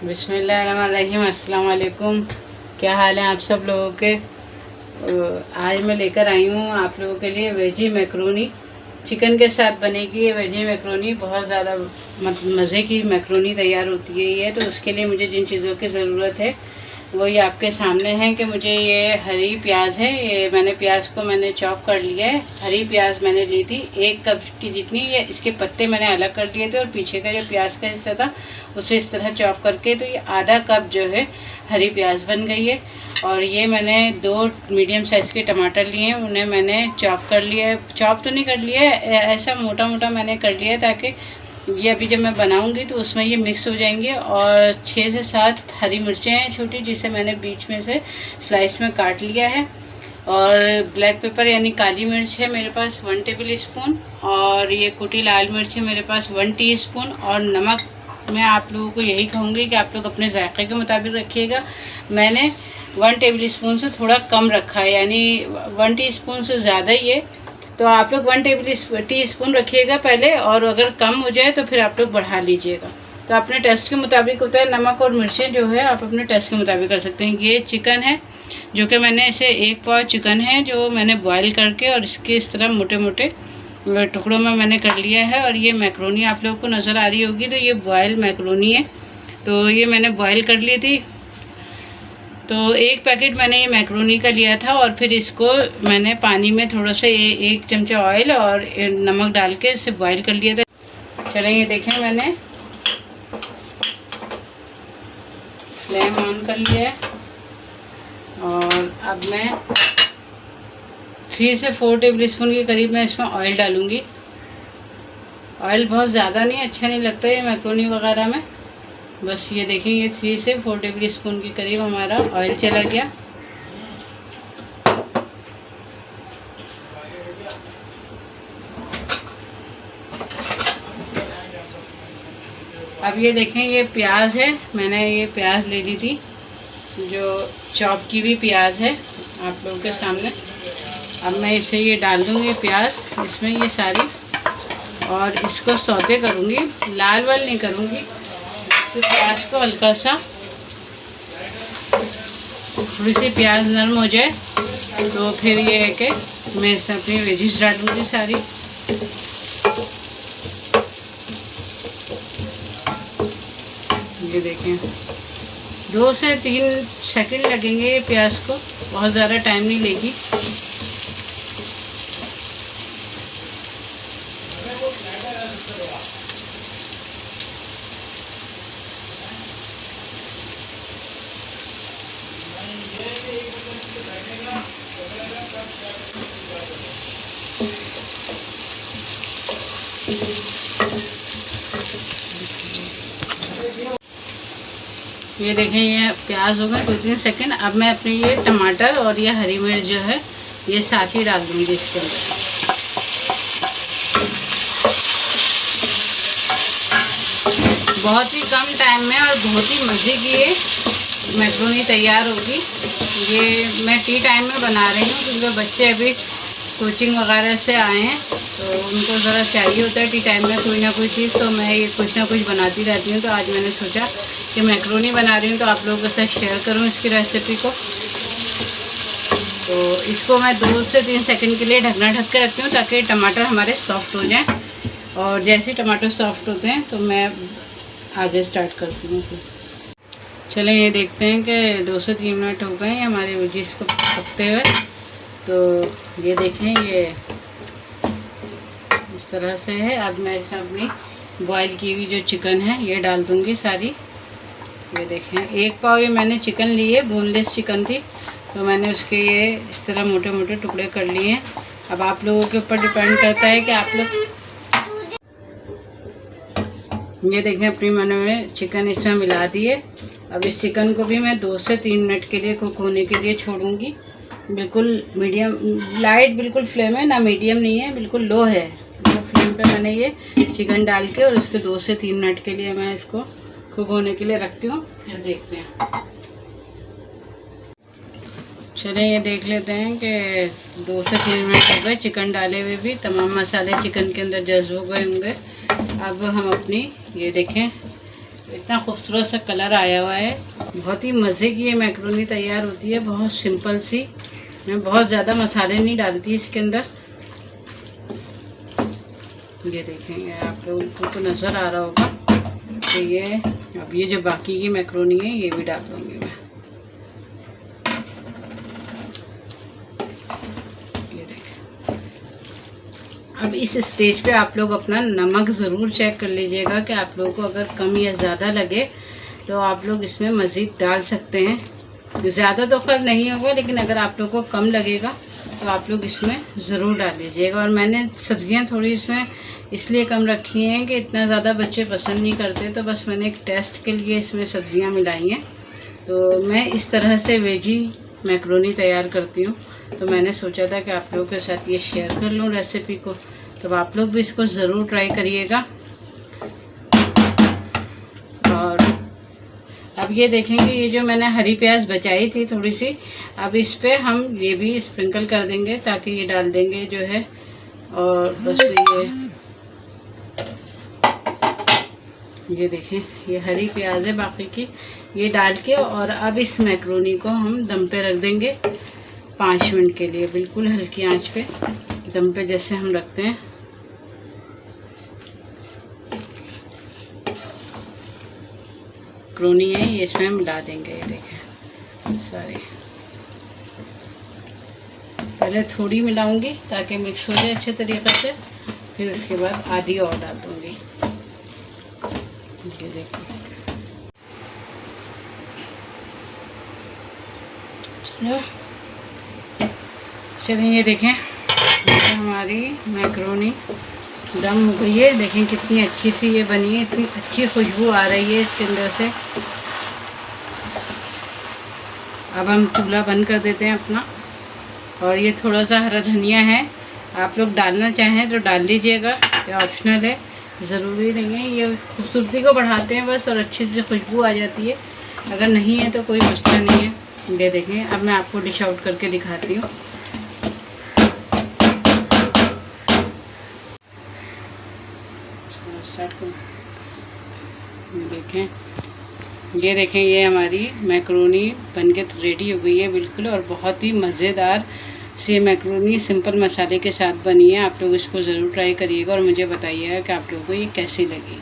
बिस्मिल्लाहिर्रहमानिर्रहीम। अस्सलाम वालेकुम। क्या हाल है आप सब लोगों के। आज मैं लेकर आई हूँ आप लोगों के लिए वेजी मैक्रोनी। चिकन के साथ बनेगी ये वेजी मैक्रोनी। बहुत ज़्यादा मज़े की मैक्रोनी तैयार होती है ये। तो उसके लिए मुझे जिन चीज़ों की ज़रूरत है वो ये आपके सामने है कि मुझे ये हरी प्याज है, ये मैंने चॉप कर लिया है। हरी प्याज मैंने ली थी 1 कप की जितनी। ये इसके पत्ते मैंने अलग कर दिए थे और पीछे का जो प्याज का हिस्सा था उसे इस तरह चॉप करके, तो ये आधा कप जो है हरी प्याज बन गई है। और ये मैंने 2 मीडियम साइज़ के टमाटर लिए हैं, उन्हें मैंने चॉप कर लिया है। चॉप तो नहीं कर लिया है, ऐसा मोटा मोटा मैंने कर लिया है ताकि ये अभी जब मैं बनाऊंगी तो उसमें ये मिक्स हो जाएंगे। और 6 से 7 हरी मिर्चें हैं छोटी, जिसे मैंने बीच में से स्लाइस में काट लिया है। और ब्लैक पेपर यानी काली मिर्च है मेरे पास 1 टेबल स्पून। और ये कुटी लाल मिर्च है मेरे पास 1 टीस्पून। और नमक मैं आप लोगों को यही कहूँगी कि आप लोग अपने जायके के मुताबिक रखिएगा। मैंने 1 टेबल स्पून से थोड़ा कम रखा है, यानी 1 टीस्पून से ज़्यादा ही है। तो आप लोग 1 टीस्पून रखिएगा पहले, और अगर कम हो जाए तो फिर आप लोग बढ़ा लीजिएगा। तो अपने टेस्ट के मुताबिक होता है। नमक और मिर्चें जो है आप अपने टेस्ट के मुताबिक कर सकते हैं। ये चिकन है जो कि मैंने इसे 1 पाव चिकन है जो मैंने बॉईल करके और इसके इस तरह मोटे मोटे टुकड़ों में मैंने कर लिया है। और ये मैक्रोनी आप लोगों को नज़र आ रही होगी, तो ये बॉयल मैक्रोनी है। तो ये मैंने बॉयल कर ली थी। तो 1 पैकेट मैंने ये मैक्रोनी का लिया था और फिर इसको मैंने पानी में थोड़ा सा 1 चमचा ऑयल और नमक डाल के इसे बॉईल कर लिया था। चलें ये देखें, मैंने फ्लेम ऑन कर लिया है। और अब मैं 3 से 4 टेबल स्पून के करीब मैं इसमें ऑयल डालूँगी। ऑयल बहुत ज़्यादा नहीं, अच्छा नहीं लगता ये मैक्रोनी वगैरह में। बस ये देखें, ये 3 से 4 टेबल स्पून के करीब हमारा ऑयल चला गया। अब ये देखें, ये प्याज है, मैंने ये प्याज ले ली थी जो चॉप की हुई प्याज है आप लोगों के सामने। अब मैं इसे ये डाल दूँगी प्याज इसमें ये सारी, और इसको सौते करूँगी, लाल वाल नहीं करूँगी। सिर्फ प्याज को हल्का सा, थोड़ी सी प्याज नरम हो जाए तो फिर ये है कि मैं इसमें अपनी वेजिस डालूँगी सारी। ये देखें, 2 से 3 सेकंड लगेंगे ये प्याज को, बहुत ज़्यादा टाइम नहीं लेगी। ये देखें, ये प्याज हो गए 2-3 सेकंड। अब मैं अपने ये टमाटर और ये हरी मिर्च जो है ये साथ ही डाल दूँगी इसके अंदर। बहुत ही कम टाइम में और बहुत ही मज़े की ये मैक्रोनी तैयार होगी। ये मैं टी टाइम में बना रही हूँ क्योंकि बच्चे अभी कोचिंग वगैरह से आए हैं, तो उनको ज़रा चाहिए होता है टी टाइम में कोई ना कोई चीज़। तो मैं ये कुछ ना कुछ बनाती रहती हूँ। तो आज मैंने सोचा कि मैक्रोनी बना रही हूँ तो आप लोगों के साथ शेयर करूँ इसकी रेसिपी को। तो इसको मैं 2 से 3 सेकंड के लिए ढकना ढक के रखती हूँ ताकि टमाटर हमारे सॉफ्ट हो जाएं। और जैसे ही टमाटर सॉफ्ट होते हैं तो मैं आगे स्टार्ट करती हूँ। फिर चलें ये देखते हैं कि 2 से 3 मिनट हो गए हैं हमारे वेजिस को पकते हुए। तो ये देखें, ये इस तरह से है। अब मैं इसमें अपनी बॉईल की हुई जो चिकन है ये डाल दूँगी सारी। ये देखें, 1 पाव ये मैंने चिकन ली है, बोनलेस चिकन थी, तो मैंने उसके ये इस तरह मोटे मोटे टुकड़े कर लिए हैं। अब आप लोगों के ऊपर डिपेंड करता है कि आप लोग, ये देखें अपनी मैंने चिकन इसमें मिला दी है। अब इस चिकन को भी मैं 2 से 3 मिनट के लिए कुक होने के लिए छोड़ूंगी। बिल्कुल मीडियम लाइट बिल्कुल फ्लेम है, ना मीडियम नहीं है, बिल्कुल लो है। लो फ्लेम पे मैंने ये चिकन डाल के और इसके 2 से 3 मिनट के लिए मैं इसको कुक होने के लिए रखती हूँ। फिर देखते हैं। चलें ये देख लेते हैं कि 2 से 3 मिनट हो गए चिकन डाले हुए भी, तमाम मसाले चिकन के अंदर जज्ब हो गए होंगे। अब हम अपनी ये देखें इतना खूबसूरत सा कलर आया हुआ है। बहुत ही मज़े की ये मैक्रोनी तैयार होती है, बहुत सिंपल सी। मैं बहुत ज़्यादा मसाले नहीं डालती इसके अंदर। ये देखेंगे आप लोगों को नज़र आ रहा होगा। तो ये अब ये जो बाकी की मैक्रोनी है ये भी डाल दूँगी मैं। ये देखें। अब इस स्टेज पे आप लोग अपना नमक ज़रूर चेक कर लीजिएगा कि आप लोगों को अगर कम या ज़्यादा लगे तो आप लोग इसमें मज़ीद डाल सकते हैं। ज़्यादा तो खैर नहीं होगा, लेकिन अगर आप लोग को कम लगेगा तो आप लोग इसमें ज़रूर डाल लीजिएगा। और मैंने सब्ज़ियां थोड़ी इसमें इसलिए कम रखी हैं कि इतना ज़्यादा बच्चे पसंद नहीं करते, तो बस मैंने एक टेस्ट के लिए इसमें सब्ज़ियां मिलाई हैं। तो मैं इस तरह से वेजी मैक्रोनी तैयार करती हूँ, तो मैंने सोचा था कि आप लोगों के साथ ये शेयर कर लूँ रेसिपी को। तो आप लोग भी इसको ज़रूर ट्राई करिएगा। और अब ये देखेंगे, ये जो मैंने हरी प्याज बचाई थी थोड़ी सी, अब इस पे हम ये भी स्प्रिंकल कर देंगे, ताकि ये डाल देंगे जो है। और बस ये देखें, ये हरी प्याज है बाकी की, ये डाल के और अब इस मैक्रोनी को हम दम पे रख देंगे 5 मिनट के लिए, बिल्कुल हल्की आंच पे दम पे जैसे हम रखते हैं। मैक्रोनी है ये, इसमें हम मिला देंगे। ये देखें सारे, पहले थोड़ी मिलाऊंगी ताकि मिक्स हो जाए अच्छे तरीके से, फिर उसके बाद आधी और डाल दूंगी। ये देखें, चलिए ये देखें, ये हमारी मैक्रोनी दम हो गई है। देखें कितनी अच्छी सी ये बनी है, इतनी अच्छी खुशबू आ रही है इसके अंदर से। अब हम चूल्हा बंद कर देते हैं अपना। और ये थोड़ा सा हरा धनिया है, आप लोग डालना चाहें तो डाल लीजिएगा, ये ऑप्शनल है, ज़रूरी नहीं है। ये खूबसूरती को बढ़ाते हैं बस, और अच्छी सी खुशबू आ जाती है। अगर नहीं है तो कोई मसला नहीं है। ये देखें, अब मैं आपको डिश आउट करके दिखाती हूँ। ये देखें, ये हमारी मैक्रोनी बनके रेडी हो गई है बिल्कुल, और बहुत ही मज़ेदार सी मैक्रोनी सिंपल मसाले के साथ बनी है। आप लोग इसको ज़रूर ट्राई करिएगा और मुझे बताइएगा कि आप लोगों को ये कैसी लगी।